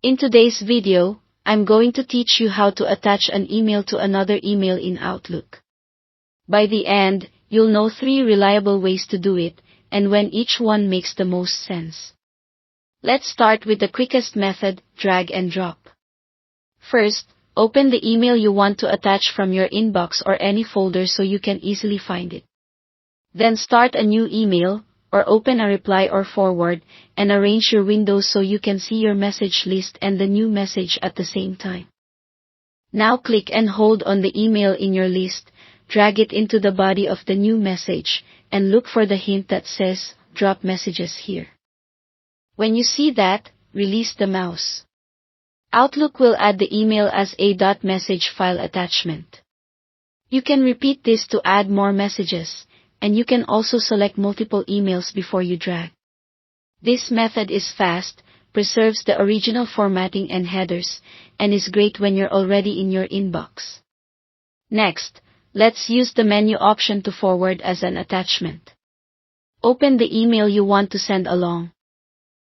In today's video, I'm going to teach you how to attach an email to another email in Outlook. By the end, you'll know 3 reliable ways to do it, and when each one makes the most sense. Let's start with the quickest method, drag and drop. First, open the email you want to attach from your inbox or any folder so you can easily find it. Then start a new email, or open a reply or forward, and arrange your windows so you can see your message list and the new message at the same time. Now click and hold on the email in your list, drag it into the body of the new message, and look for the hint that says, Drop Messages Here. When you see that, release the mouse. Outlook will add the email as a .message file attachment. You can repeat this to add more messages, and you can also select multiple emails before you drag. This method is fast, preserves the original formatting and headers, and is great when you're already in your inbox. Next, let's use the menu option to forward as an attachment. Open the email you want to send along.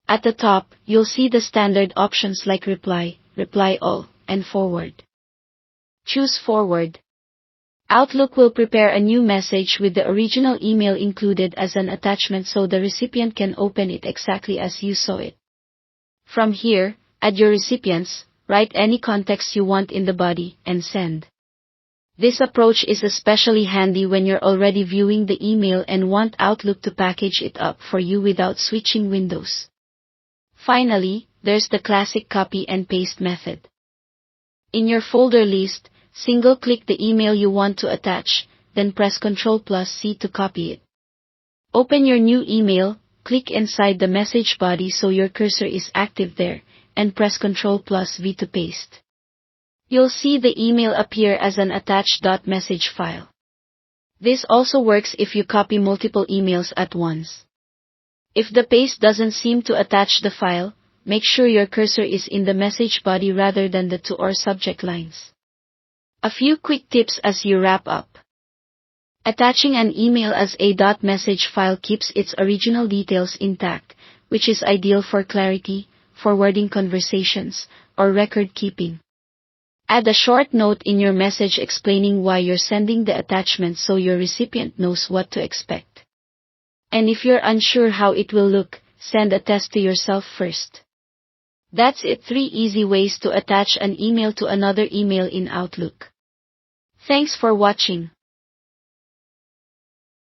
At the top, you'll see the standard options like reply, reply all, and forward. Choose forward. Outlook will prepare a new message with the original email included as an attachment so the recipient can open it exactly as you saw it. From here, add your recipients, write any context you want in the body, and send. This approach is especially handy when you're already viewing the email and want Outlook to package it up for you without switching windows. Finally, there's the classic copy and paste method. In your folder list, single-click the email you want to attach, then press Ctrl+C to copy it. Open your new email, click inside the message body so your cursor is active there, and press Ctrl+V to paste. You'll see the email appear as an attached .message file. This also works if you copy multiple emails at once. If the paste doesn't seem to attach the file, make sure your cursor is in the message body rather than the to or subject lines. A few quick tips as you wrap up. Attaching an email as a .message file keeps its original details intact, which is ideal for clarity, forwarding conversations, or record keeping. Add a short note in your message explaining why you're sending the attachment so your recipient knows what to expect. And if you're unsure how it will look, send a test to yourself first. That's it, 3 easy ways to attach an email to another email in Outlook. Thanks for watching.